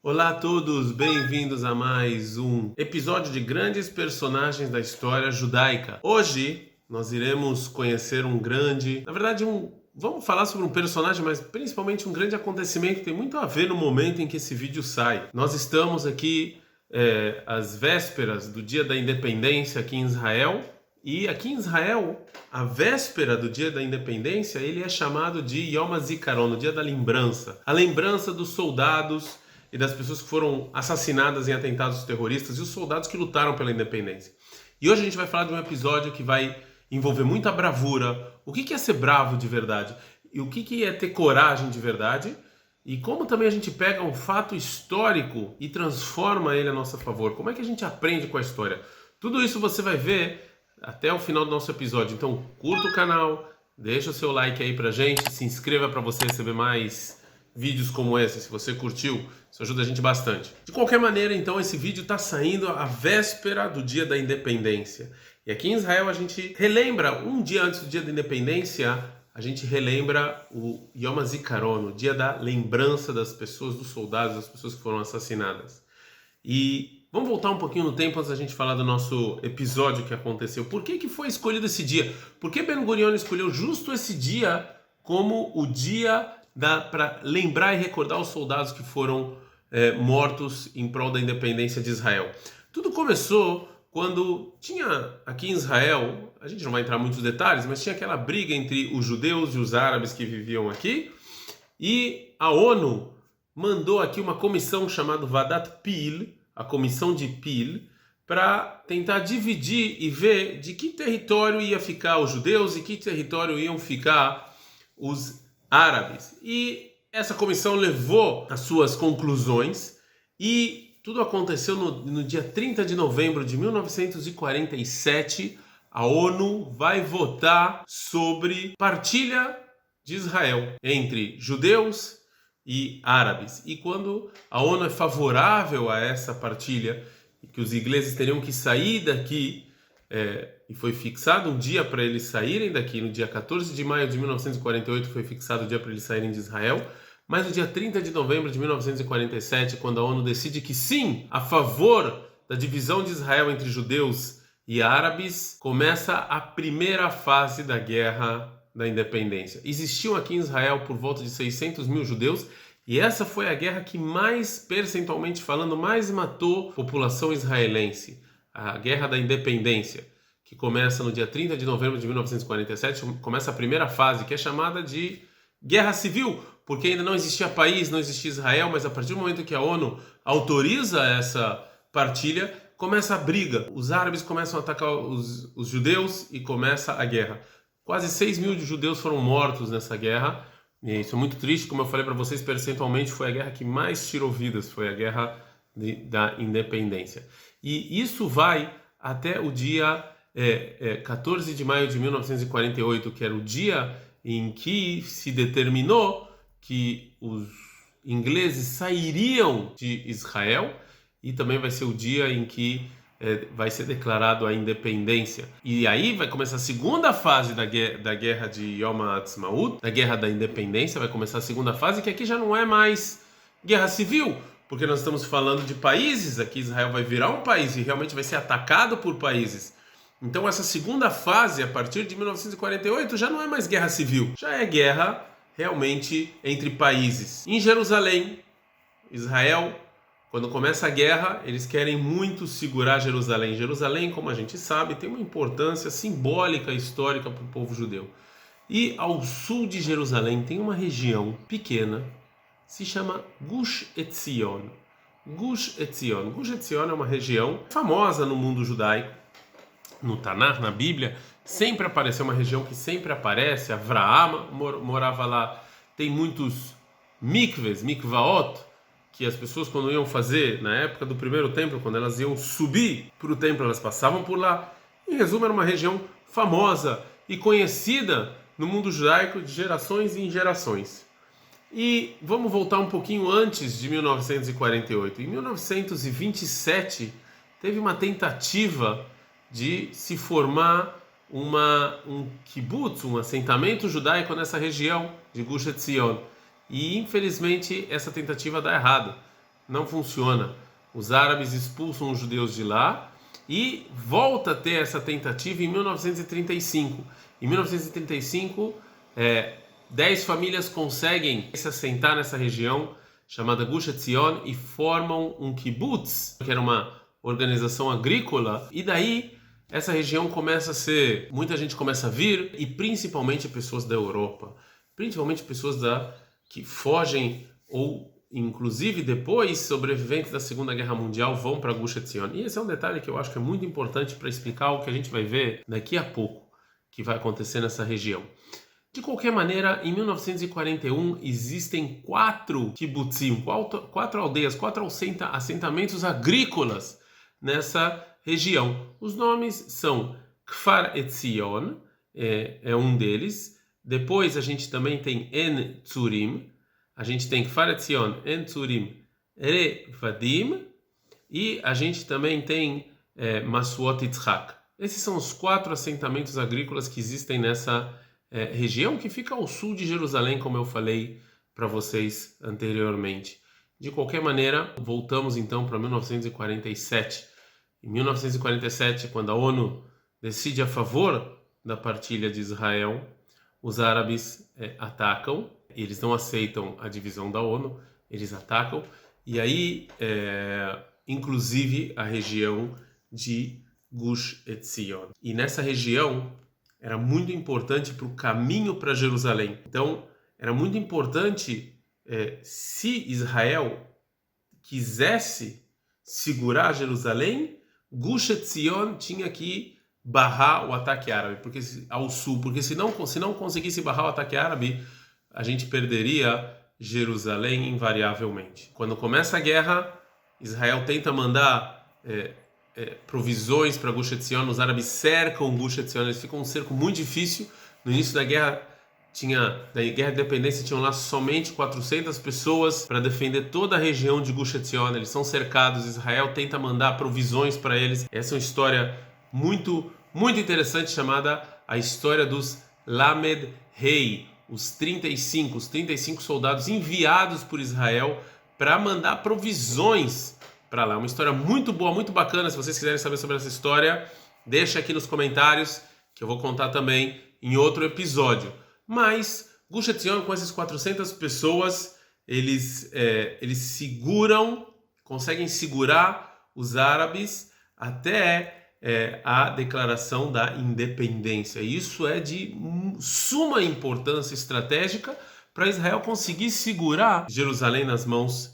Olá a todos, bem-vindos a mais um episódio de grandes personagens da história judaica. Hoje nós iremos conhecer vamos falar sobre um personagem, mas principalmente um grande acontecimento que tem muito a ver no momento em que esse vídeo sai. Nós estamos aqui às vésperas do Dia da Independência aqui em Israel. E aqui em Israel, a véspera do Dia da Independência, ele é chamado de Yom HaZikaron, o Dia da Lembrança. A lembrança dos soldados e das pessoas que foram assassinadas em atentados terroristas e os soldados que lutaram pela independência. E hoje a gente vai falar de um episódio que vai envolver muita bravura. O que é ser bravo de verdade? E o que é ter coragem de verdade? E como também a gente pega um fato histórico e transforma ele a nosso favor? Como é que a gente aprende com a história? Tudo isso você vai ver até o final do nosso episódio. Então, curta o canal, deixa o seu like aí pra gente, se inscreva para você receber mais vídeos como esse. Se você curtiu, isso ajuda a gente bastante. De qualquer maneira, então, esse vídeo está saindo à véspera do Dia da Independência. E aqui em Israel a gente relembra, um dia antes do Dia da Independência, a gente relembra o Yom HaZikaron, o dia da lembrança das pessoas, dos soldados, das pessoas que foram assassinadas. E vamos voltar um pouquinho no tempo antes da gente falar do nosso episódio que aconteceu. Por que foi escolhido esse dia? Por que Ben-Gurion escolheu justo esse dia como o dia para lembrar e recordar os soldados que foram mortos em prol da independência de Israel? Tudo começou quando tinha aqui em Israel, a gente não vai entrar em muitos detalhes, mas tinha aquela briga entre os judeus e os árabes que viviam aqui, e a ONU mandou aqui uma comissão chamada Vadat Pil, a comissão de Pil, para tentar dividir e ver de que território ia ficar os judeus e que território iam ficar os árabes. E essa comissão levou as suas conclusões e tudo aconteceu no dia 30 de novembro de 1947. A ONU vai votar sobre partilha de Israel entre judeus e árabes. E quando a ONU é favorável a essa partilha, que os ingleses teriam que sair daqui, e foi fixado um dia para eles saírem daqui, no dia 14 de maio de 1948 foi fixado o dia para eles saírem de Israel, mas no dia 30 de novembro de 1947, quando a ONU decide que sim, a favor da divisão de Israel entre judeus e árabes, começa a primeira fase da guerra da independência. Existiam aqui em Israel por volta de 600 mil judeus, e essa foi a guerra que mais, percentualmente falando, mais matou a população israelense. A guerra da independência, que começa no dia 30 de novembro de 1947, começa a primeira fase, que é chamada de guerra civil, porque ainda não existia país, não existia Israel, mas a partir do momento que a ONU autoriza essa partilha, começa a briga. Os árabes começam a atacar os judeus e começa a guerra. Quase 6 mil judeus foram mortos nessa guerra, e isso é muito triste. Como eu falei para vocês, percentualmente foi a guerra que mais tirou vidas, foi a guerra da independência. E isso vai até o dia 14 de maio de 1948, que era o dia em que se determinou que os ingleses sairiam de Israel, e também vai ser o dia em que vai ser declarado a independência. E aí vai começar a segunda fase da guerra de Yom HaAtzmaut, da guerra da independência. Vai começar a segunda fase, que aqui já não é mais guerra civil, porque nós estamos falando de países. Aqui Israel vai virar um país e realmente vai ser atacado por países. Então essa segunda fase, a partir de 1948, já não é mais guerra civil, já é guerra realmente entre países. Em Jerusalém, Israel, quando começa a guerra, eles querem muito segurar Jerusalém. Jerusalém, como a gente sabe, tem uma importância simbólica e histórica para o povo judeu. E ao sul de Jerusalém tem uma região pequena, se chama Gush Etzion. Gush Etzion. Gush Etzion é uma região famosa no mundo judaico. No Tanar, na Bíblia, sempre apareceu uma região que sempre aparece. Avraham morava lá. Tem muitos mikvaot, que as pessoas, quando iam fazer, na época do primeiro templo, quando elas iam subir para o templo, elas passavam por lá. Em resumo, era uma região famosa e conhecida no mundo judaico de gerações em gerações. E vamos voltar um pouquinho antes de 1948. Em 1927, teve uma tentativa de se formar um kibbutz, um assentamento judaico nessa região de Gush Etzion. E infelizmente essa tentativa dá errado. não funciona. Os árabes expulsam os judeus de lá e volta a ter essa tentativa em 1935. Em 1935, 10 famílias conseguem se assentar nessa região chamada Gush Etzion e formam um kibbutz, que era uma organização agrícola, e daí essa região começa a ser, muita gente começa a vir, e principalmente pessoas da Europa, principalmente pessoas que fogem ou inclusive depois sobreviventes da Segunda Guerra Mundial vão para Gush Etzion. E esse é um detalhe que eu acho que é muito importante para explicar o que a gente vai ver daqui a pouco que vai acontecer nessa região. De qualquer maneira, em 1941 existem 4 kibbutzim, 4 aldeias, 4 assentamentos agrícolas nessa região. Os nomes são Kfar Etzion, é um deles. Depois a gente também tem En Tzurim, a gente tem Kfar Etzion, En Tzurim, Revadim, e a gente também tem Masuot Yitzhak. Esses são os 4 assentamentos agrícolas que existem nessa região que fica ao sul de Jerusalém, como eu falei para vocês anteriormente. De qualquer maneira, voltamos então para 1947. Em 1947, quando a ONU decide a favor da partilha de Israel, os árabes atacam, eles não aceitam a divisão da ONU, eles atacam, e aí, inclusive, a região de Gush Etzion. E nessa região era muito importante para o caminho para Jerusalém. Então, era muito importante, se Israel quisesse segurar Jerusalém, Gush Etzion tinha que barrar o ataque árabe ao sul, porque se não conseguisse barrar o ataque árabe, a gente perderia Jerusalém invariavelmente. Quando começa a guerra, Israel tenta mandar provisões para Gush Etzion, os árabes cercam Gush Etzion, eles ficam um cerco muito difícil. No início da guerra da Guerra de Independência tinham lá somente 400 pessoas para defender toda a região de Gush Etzion. Eles são cercados, Israel tenta mandar provisões para eles. Essa é uma história muito, muito interessante chamada a história dos Lamed Rei, os 35 soldados enviados por Israel para mandar provisões para lá. Uma história muito boa, muito bacana. Se vocês quiserem saber sobre essa história, deixa aqui nos comentários que eu vou contar também em outro episódio. Mas Gush Etzion, com essas 400 pessoas, eles conseguem segurar os árabes até a declaração da independência. E isso é de suma importância estratégica para Israel conseguir segurar Jerusalém nas mãos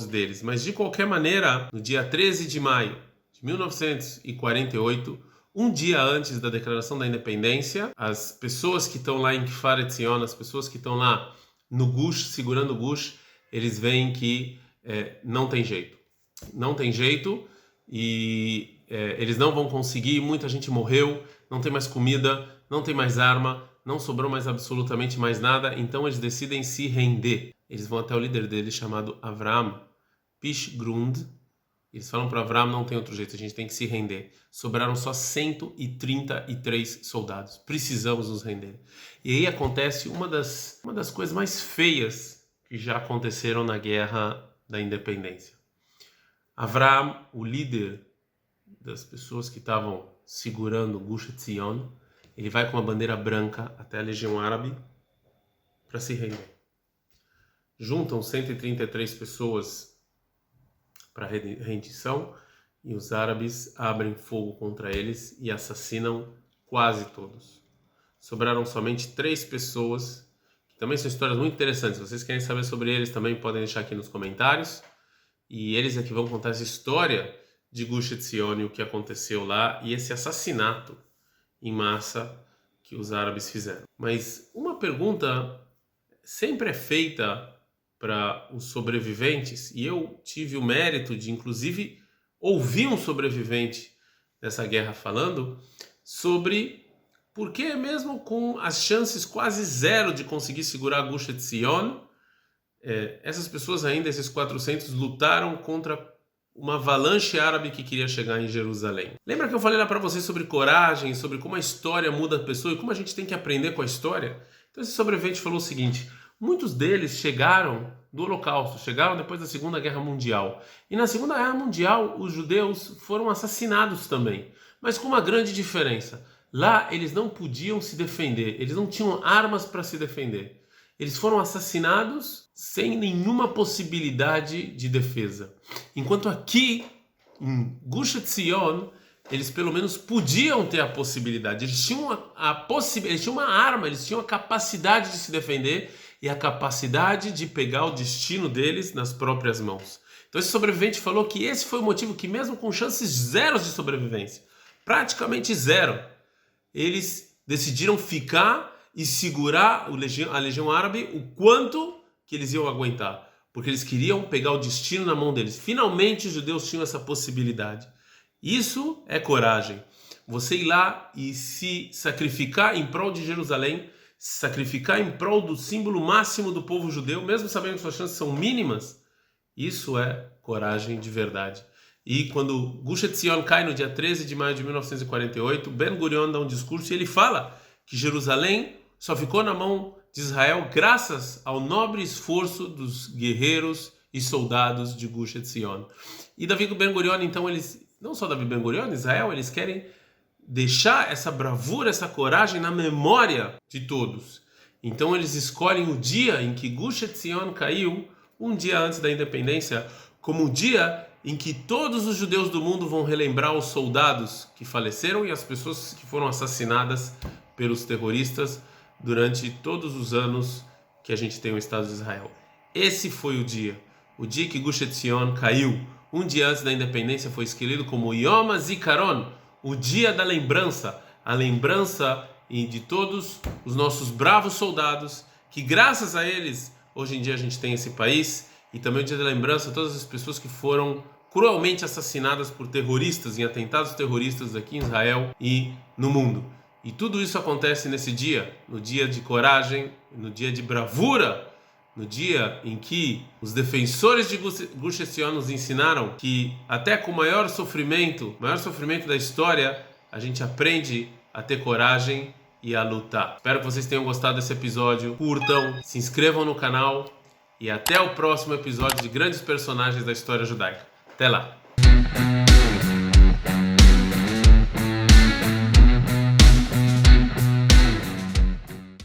deles. Mas de qualquer maneira, no dia 13 de maio de 1948, um dia antes da declaração da independência, as pessoas que estão lá em Kfar Etzion, as pessoas que estão lá no Gush, segurando o Gush, eles veem que não tem jeito. Não tem jeito e eles não vão conseguir, muita gente morreu, não tem mais comida, não tem mais arma, não sobrou mais absolutamente mais nada, então eles decidem se render. Eles vão até o líder deles, chamado Avram Pishgrund. Eles falam para Avram, não tem outro jeito, a gente tem que se render. Sobraram só 133 soldados. Precisamos nos render. E aí acontece uma das coisas mais feias que já aconteceram na Guerra da Independência. Avram, o líder das pessoas que estavam segurando Gush Etzion, ele vai com uma bandeira branca até a Legião Árabe para se render. Juntam 133 pessoas para rendição e os árabes abrem fogo contra eles e assassinam quase todos. Sobraram somente 3 pessoas, que também são histórias muito interessantes. Se vocês querem saber sobre eles, também podem deixar aqui nos comentários. E eles é que vão contar essa história de Gush Etzion, o que aconteceu lá e esse assassinato em massa que os árabes fizeram. Mas uma pergunta sempre é feita para os sobreviventes, e eu tive o mérito de, inclusive, ouvir um sobrevivente dessa guerra falando sobre por que mesmo com as chances quase zero de conseguir segurar Gush Etzion, essas pessoas ainda, esses 400, lutaram contra uma avalanche árabe que queria chegar em Jerusalém. Lembra que eu falei lá para vocês sobre coragem, sobre como a história muda a pessoa e como a gente tem que aprender com a história? Então esse sobrevivente falou o seguinte: Muitos deles chegaram do Holocausto, chegaram depois da Segunda Guerra Mundial. E na Segunda Guerra Mundial, os judeus foram assassinados também, mas com uma grande diferença. Lá eles não podiam se defender, eles não tinham armas para se defender. Eles foram assassinados sem nenhuma possibilidade de defesa. Enquanto aqui, em Gush Etzion, eles pelo menos podiam ter a possibilidade. Eles tinham eles tinham uma arma, eles tinham a capacidade de se defender e a capacidade de pegar o destino deles nas próprias mãos. Então esse sobrevivente falou que esse foi o motivo que, mesmo com chances zeros de sobrevivência, praticamente zero, eles decidiram ficar e segurar a legião árabe o quanto que eles iam aguentar, porque eles queriam pegar o destino na mão deles. Finalmente os judeus tinham essa possibilidade. Isso é coragem. Você ir lá e se sacrificar em prol de Jerusalém, se sacrificar em prol do símbolo máximo do povo judeu, mesmo sabendo que suas chances são mínimas, isso é coragem de verdade. E quando Gush Etzion cai no dia 13 de maio de 1948, Ben Gurion dá um discurso e ele fala que Jerusalém só ficou na mão de Israel graças ao nobre esforço dos guerreiros e soldados de Gush Etzion. E Davi Ben Gurion, então, não só Davi Ben Gurion, Israel, eles querem deixar essa bravura, essa coragem na memória de todos. Então eles escolhem o dia em que Gush Etzion caiu, um dia antes da independência, como o dia em que todos os judeus do mundo vão relembrar os soldados que faleceram e as pessoas que foram assassinadas pelos terroristas durante todos os anos que a gente tem o Estado de Israel. Esse foi o dia que Gush Etzion caiu. Um dia antes da independência foi escolhido como Yom HaZikaron, o dia da lembrança, a lembrança de todos os nossos bravos soldados, que graças a eles, hoje em dia a gente tem esse país, e também o dia da lembrança a todas as pessoas que foram cruelmente assassinadas por terroristas, em atentados terroristas aqui em Israel e no mundo. E tudo isso acontece nesse dia, no dia de coragem, no dia de bravura, no dia em que os defensores de Gush Etzion nos ensinaram que até com o maior sofrimento da história, a gente aprende a ter coragem e a lutar. Espero que vocês tenham gostado desse episódio. Curtam, se inscrevam no canal e até o próximo episódio de Grandes Personagens da História Judaica. Até lá!